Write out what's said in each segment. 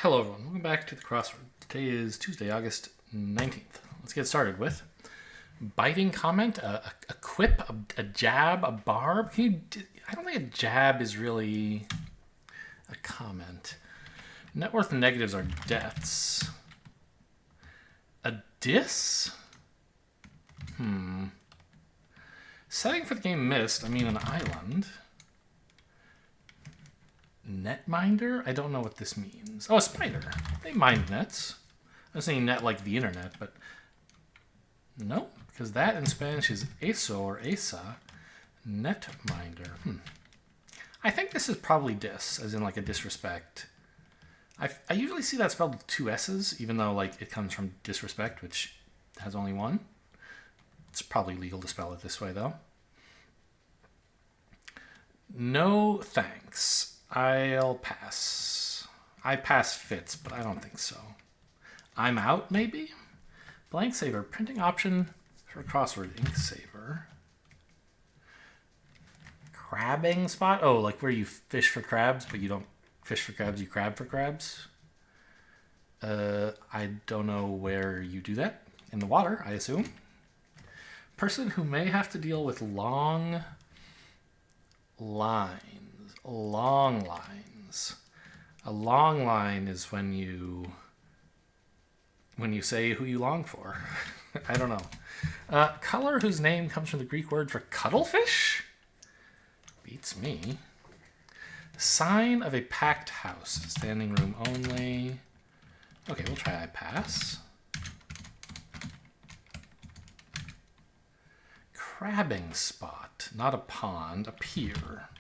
Hello everyone, welcome back to the crossword. Today is Tuesday, August 19th. Let's get started with biting comment, a quip, a jab, a barb. I don't think a jab is really a comment. Net worth and negatives are deaths. A diss? Setting for the game missed, I mean an island. Netminder? I don't know what this means. Oh, a spider. They mind nets. I was saying net like the internet, but no, because that in Spanish is eso or esa. Netminder. I think this is probably dis, as in like a disrespect. I usually see that spelled with two S's, even though like it comes from disrespect, which has only one. It's probably legal to spell it this way, though. No thanks. I'll pass. I pass fits, but I don't think so. I'm out, maybe? Blank saver. Printing option for crossword. Ink saver. Crabbing spot? Oh, like where you fish for crabs, but you don't fish for crabs, you crab for crabs? I don't know where you do that. In the water, I assume. Person who may have to deal with long lines. Long lines. A long line is when you say who you long for. I don't know. Color whose name comes from the Greek word for cuttlefish? Beats me. Sign of a packed house. Standing room only. Okay, we'll try I pass. Crabbing spot. Not a pond, a pier.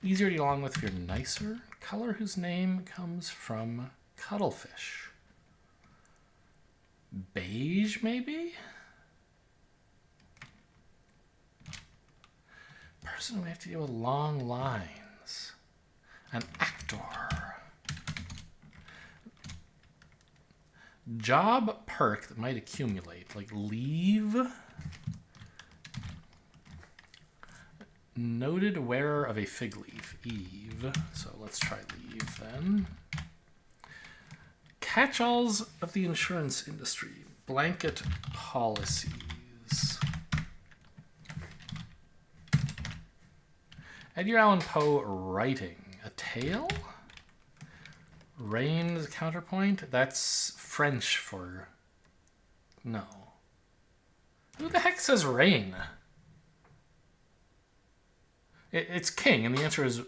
Easier to get along with if you're nicer. Color whose name comes from cuttlefish. Beige, maybe? Person who have to deal with long lines. An actor. Job perk that might accumulate, like leave. Noted wearer of a fig leaf, Eve. So let's try leave then. Catch-alls of the insurance industry. Blanket policies. Edgar Allan Poe writing. A tale? Rain's counterpoint? That's French for no. Who the heck says rain? It's king, and the answer is,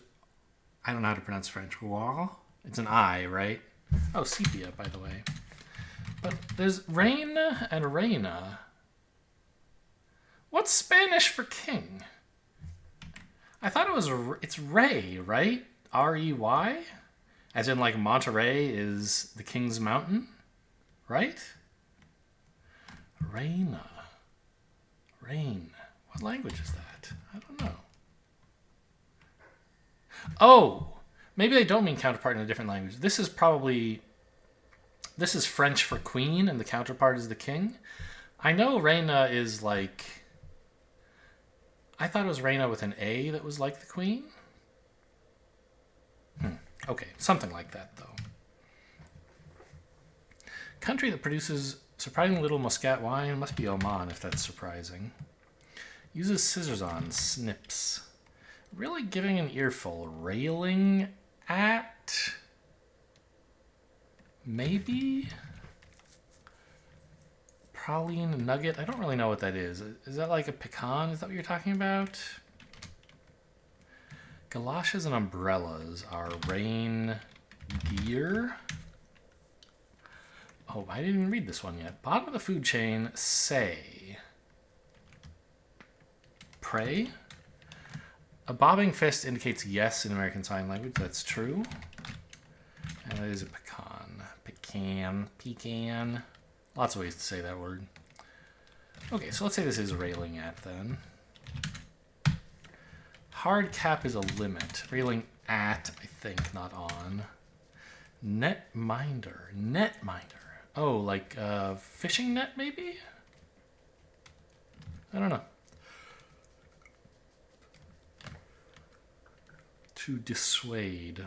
I don't know how to pronounce French. Roi? It's an I, right? Oh, sepia, by the way. But there's rein and reina. What's Spanish for king? I thought it's Rey, right? R-E-Y? As in, like, Monterey is the king's mountain, right? Reina. Rain. What language is that? I don't know. Oh, maybe they don't mean counterpart in a different language. This is French for queen, and the counterpart is the king. I know reina is like, I thought it was reina with an A that was like the queen. Okay, something like that, though. Country that produces surprisingly little Muscat wine must be Oman, if that's surprising. Uses scissors on, snips. Really giving an earful. Railing at? Maybe? Praline nugget? I don't really know what that is. Is that like a pecan? Is that what you're talking about? Galoshes and umbrellas are rain gear. Oh, I didn't even read this one yet. Bottom of the food chain, say. Pray? A bobbing fist indicates yes in American Sign Language. That's true. And that is a pecan. Pecan. Lots of ways to say that word. Okay, so let's say this is railing at then. Hard cap is a limit. Railing at, I think, not on. Netminder. Oh, like a fishing net, maybe? I don't know. To dissuade.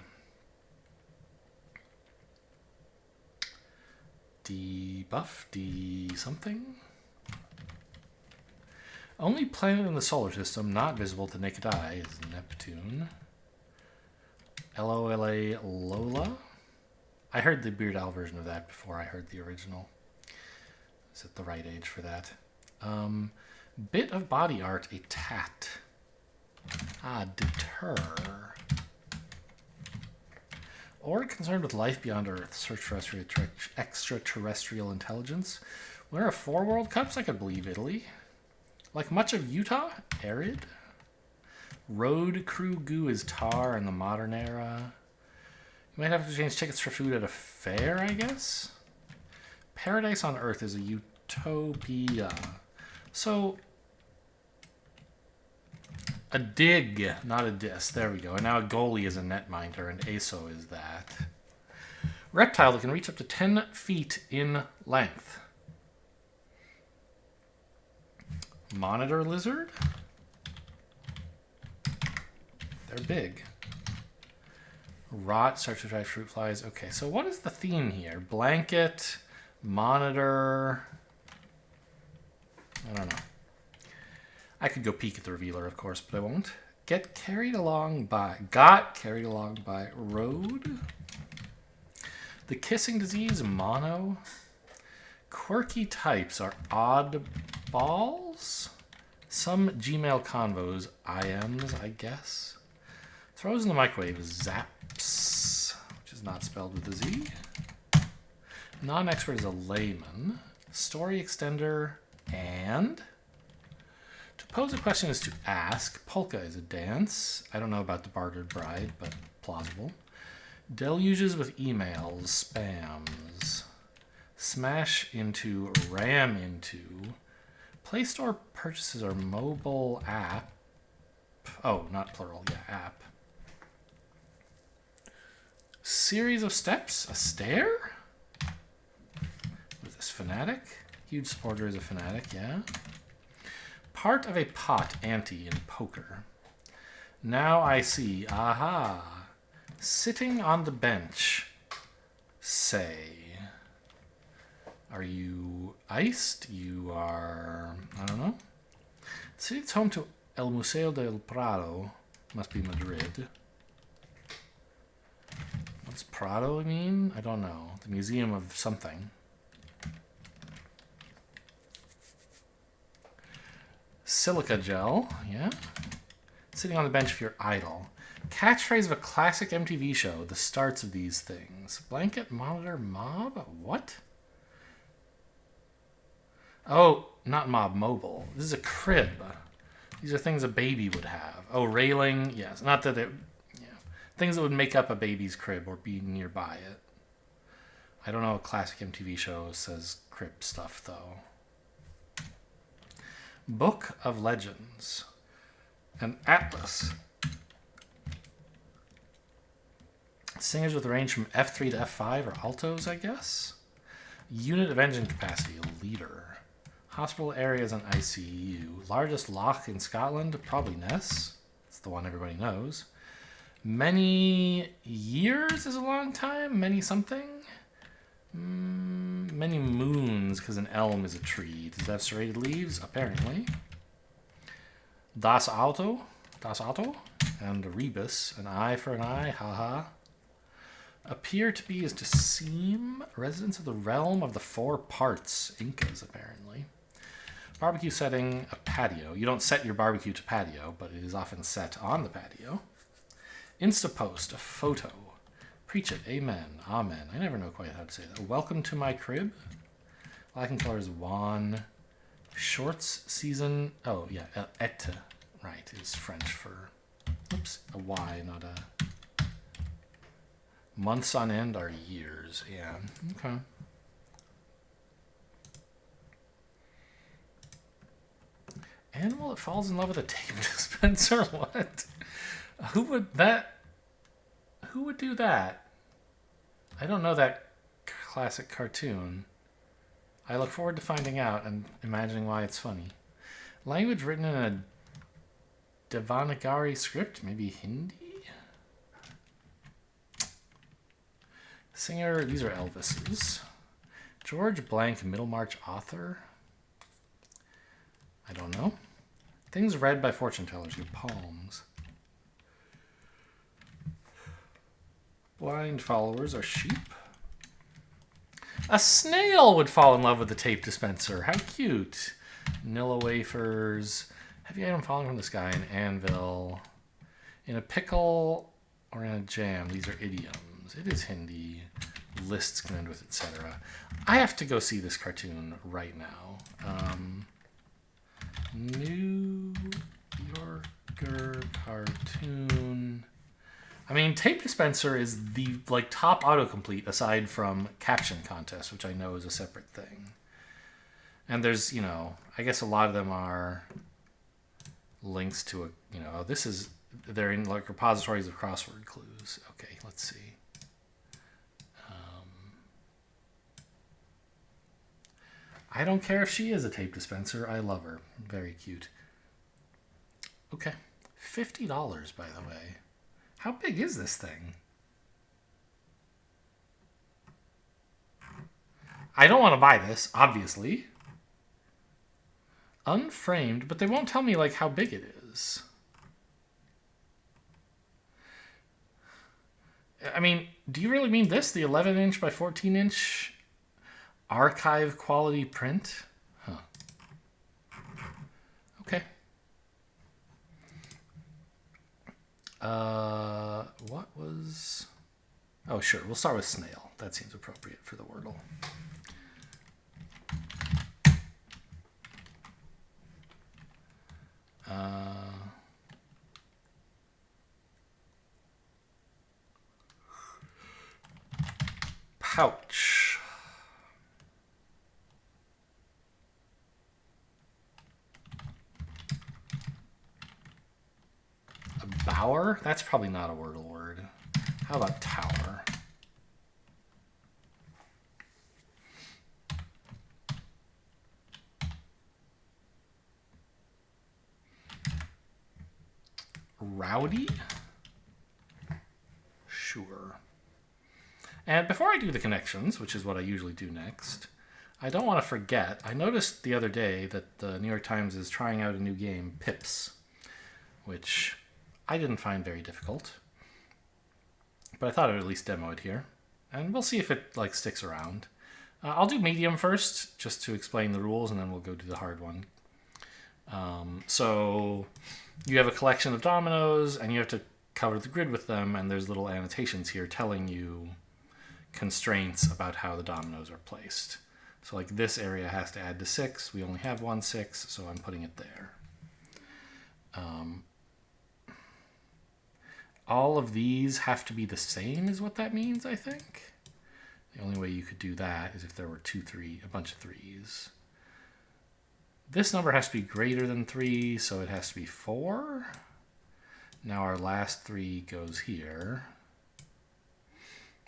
Debuff, D something. Only planet in the solar system not visible to naked eye is Neptune. LOLA Lola. I heard the Beard Owl version of that before I heard the original. Is it the right age for that? Bit of body art, a tat. Deter. Or concerned with life beyond Earth. Search for extraterrestrial intelligence. Winner of 4 World Cups? I could believe Italy. Like much of Utah? Arid. Road crew goo is tar in the modern era. You might have to change tickets for food at a fair, I guess? Paradise on Earth is a utopia. So, a dig, not a dis. There we go. And now a goalie is a netminder, and ASO is that. Reptile that can reach up to 10 feet in length. Monitor lizard? They're big. Rot, starts to drive fruit flies. Okay, so what is the theme here? Blanket, monitor. I don't know. I could go peek at the revealer, of course, but I won't. Got carried along by road. The kissing disease, mono. Quirky types are oddballs. Some Gmail convos, IMs, I guess. Throws in the microwave, zaps, which is not spelled with a Z. Non-expert is a layman. Story extender, and... To pose a question is to ask. Polka is a dance. I don't know about the bartered bride, but plausible. Deluges with emails, spams. Smash into, ram into. Play Store purchases are mobile app. Oh, not plural, yeah, app. Series of steps, a stair? With this fanatic? Huge supporter is a fanatic, yeah. Part of a pot ante in poker. Now I see, aha. Sitting on the bench, say. Are you iced? You are, I don't know. The city is home to El Museo del Prado. Must be Madrid. What's Prado mean? I don't know. The Museum of something. Silica gel, yeah. Sitting on the bench if you're idle. Catchphrase of a classic MTV show. The starts of these things. Blanket, monitor, mob? What? Oh, not mob, mobile. This is a crib. These are things a baby would have. Oh, railing, yes. Not that it... Yeah. Things that would make up a baby's crib or be nearby it. I don't know a classic MTV show says crib stuff, though. Book of Legends. An atlas. Singers with a range from F3 to F5 or altos, I guess. Unit of engine capacity, leader. Hospital areas on ICU. Largest loch in Scotland, probably Ness. It's the one everybody knows. Many years is a long time. Many something. Many moons, because an elm is a tree. Does that have serrated leaves? Apparently. Das Auto. And rebus. An eye for an eye. Haha. Appear to be is to seem. Residents of the realm of the 4 parts. Incas, apparently. Barbecue setting, a patio. You don't set your barbecue to patio, but it is often set on the patio. Instapost, a photo. Preach it, amen, amen. I never know quite how to say that. Welcome to my crib. Lacking color is wan. Shorts season, oh yeah, ete, right, is French for, oops, a Y, not a, months on end are years, yeah, okay. Animal that falls in love with a tape dispenser? What? Who would do that? I don't know that classic cartoon. I look forward to finding out and imagining why it's funny. Language written in a Devanagari script, maybe Hindi? Singer, these are Elvises. George Blank, Middlemarch author? I don't know. Things read by fortune tellers, your palms. Blind followers are sheep. A snail would fall in love with the tape dispenser. How cute. Nilla wafers. Heavy item falling from the sky. An anvil. In a pickle or in a jam. These are idioms. It is Hindi. Lists can end with etc. I have to go see this cartoon right now. New Yorker cartoon. I mean, Tape Dispenser is the top autocomplete aside from Caption Contest, which I know is a separate thing. And there's, I guess a lot of them are links to a, they're in repositories of crossword clues. Okay, let's see. I don't care if she is a tape dispenser. I love her. Very cute. Okay. $50, by the way. How big is this thing? I don't want to buy this, obviously. Unframed, but they won't tell me how big it is. I mean, do you really mean this? The 11-inch by 14-inch archive quality print? Huh. Okay. What was... Oh, sure. We'll start with snail. That seems appropriate for the Wordle. Pouch. A bower? That's probably not a Wordle word. How about tower? Rowdy? Sure. And before I do the connections, which is what I usually do next, I don't want to forget, I noticed the other day that the New York Times is trying out a new game, Pips, which I didn't find very difficult. But I thought I would at least demo it here. And we'll see if it sticks around. I'll do medium first, just to explain the rules, and then we'll go do the hard one. So you have a collection of dominoes, and you have to cover the grid with them, and there's little annotations here telling you constraints about how the dominoes are placed. So this area has to add to 6. We only have 1 6, so I'm putting it there. All of these have to be the same is what that means, I think. The only way you could do that is if there were a bunch of 3s. This number has to be greater than 3, so it has to be 4. Now our last 3 goes here.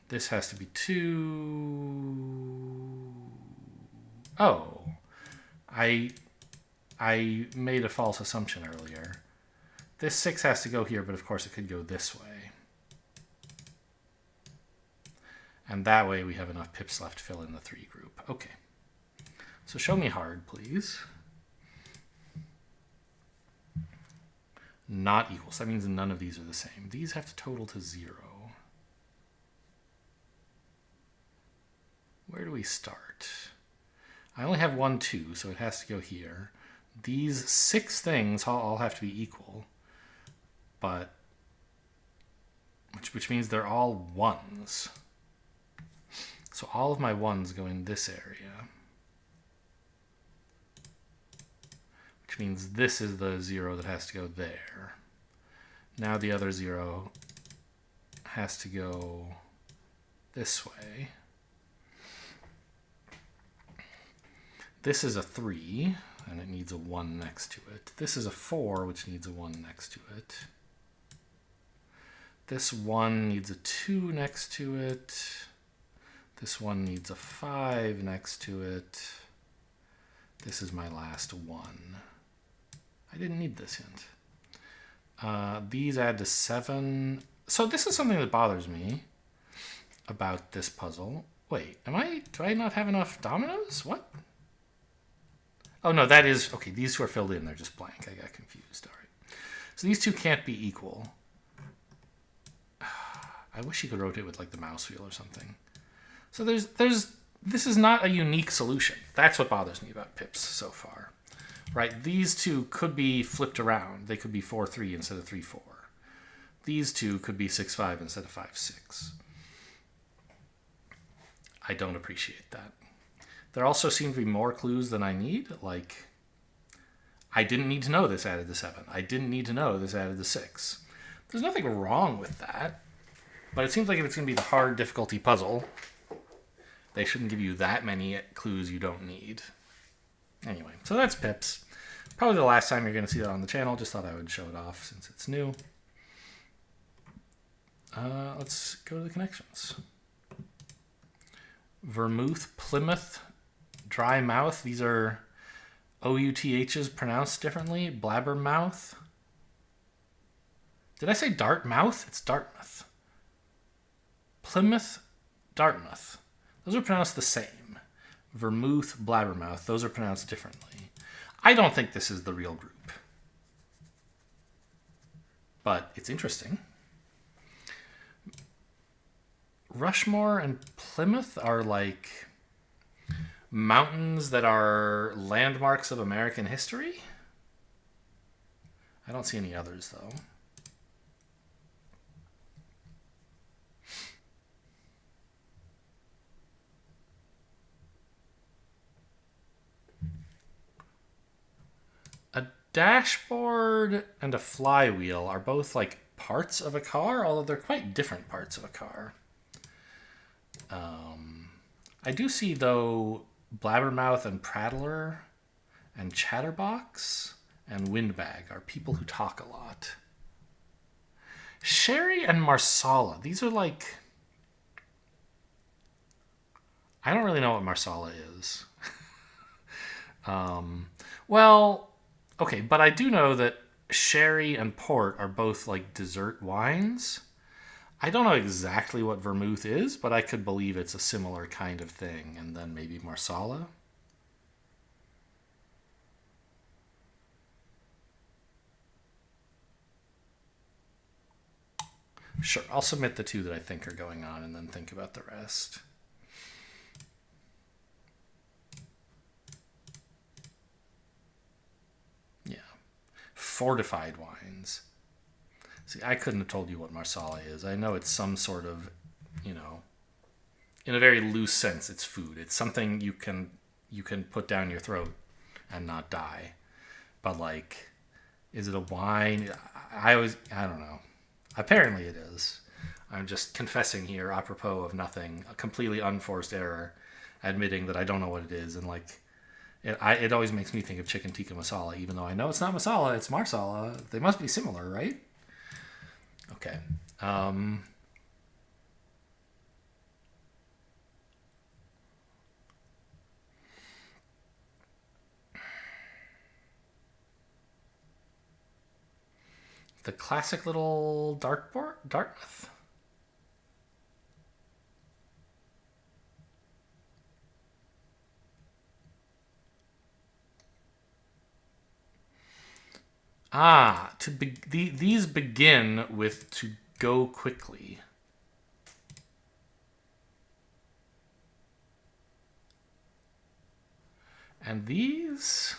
This has to be 2. Oh, I made a false assumption earlier. This 6 has to go here, but of course it could go this way. And that way we have enough pips left to fill in the 3 group. Okay. So show me hard, please. Not equal. So that means none of these are the same. These have to total to 0. Where do we start? I only have 1, 2, so it has to go here. These 6 things all have to be equal, but which means they're all 1s. So all of my 1s go in this area, which means this is the 0 that has to go there. Now the other 0 has to go this way. This is a 3, and it needs a 1 next to it. This is a 4, which needs a 1 next to it. This 1 needs a 2 next to it. This 1 needs a 5 next to it. This is my last 1. I didn't need this hint. These add to 7. So this is something that bothers me about this puzzle. Wait, do I not have enough dominoes? What? Oh, no, that is... Okay, these two are filled in. They're just blank. I got confused. All right. So these two can't be equal. I wish you could rotate with, like, the mouse wheel or something. So this is not a unique solution. That's what bothers me about pips so far. Right? These two could be flipped around. They could be 4-3 instead of 3-4. These two could be 6-5 instead of 5-6. I don't appreciate that. There also seem to be more clues than I need. Like, I didn't need to know this added the 7. I didn't need to know this added the 6. There's nothing wrong with that. But it seems like if it's going to be the hard difficulty puzzle, they shouldn't give you that many clues you don't need. Anyway, so that's pips. Probably the last time you're going to see that on the channel. Just thought I would show it off since it's new. Let's go to the connections. Vermouth, Plymouth, dry mouth. These are O-U-T-H's pronounced differently. Blabbermouth. Did I say Dartmouth? It's Dartmouth. Plymouth, Dartmouth. Those are pronounced the same. Vermouth, Blabbermouth. Those are pronounced differently. I don't think this is the real group. But it's interesting. Rushmore and Plymouth are like mountains that are landmarks of American history. I don't see any others, though. A dashboard and a flywheel are both like parts of a car, although they're quite different parts of a car. I do see, though, Blabbermouth and Prattler and Chatterbox and Windbag are people who talk a lot. Sherry and Marsala. These are like... I don't really know what Marsala is. Well, okay, but I do know that sherry and port are both like dessert wines. I don't know exactly what vermouth is, but I could believe it's a similar kind of thing. And then maybe Marsala. Sure, I'll submit the two that I think are going on and then think about the rest. Yeah. Fortified wines. See, I couldn't have told you what Marsala is. I know it's some sort of, you know, in a very loose sense, it's food. It's something you can put down your throat and not die. But like, is it a wine? I don't know. Apparently it is. I'm just confessing here, apropos of nothing, a completely unforced error, admitting that I don't know what it is. And like, it always makes me think of chicken tikka masala, even though I know it's not masala, it's marsala. They must be similar, right? Okay. The classic little dartboard? Dartmouth? Ah, these begin with to go quickly. And these...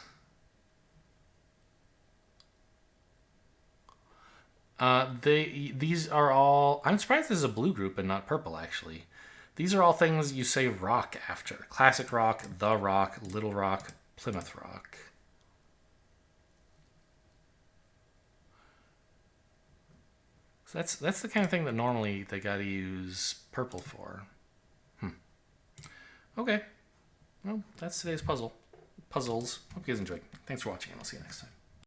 these are all... I'm surprised this is a blue group and not purple, actually. These are all things you say rock after. Classic rock, the rock, little rock, Plymouth rock. So that's the kind of thing that normally they gotta use purple for. Okay. Well, that's today's puzzles. Hope you guys enjoyed. Thanks for watching, and I'll see you next time.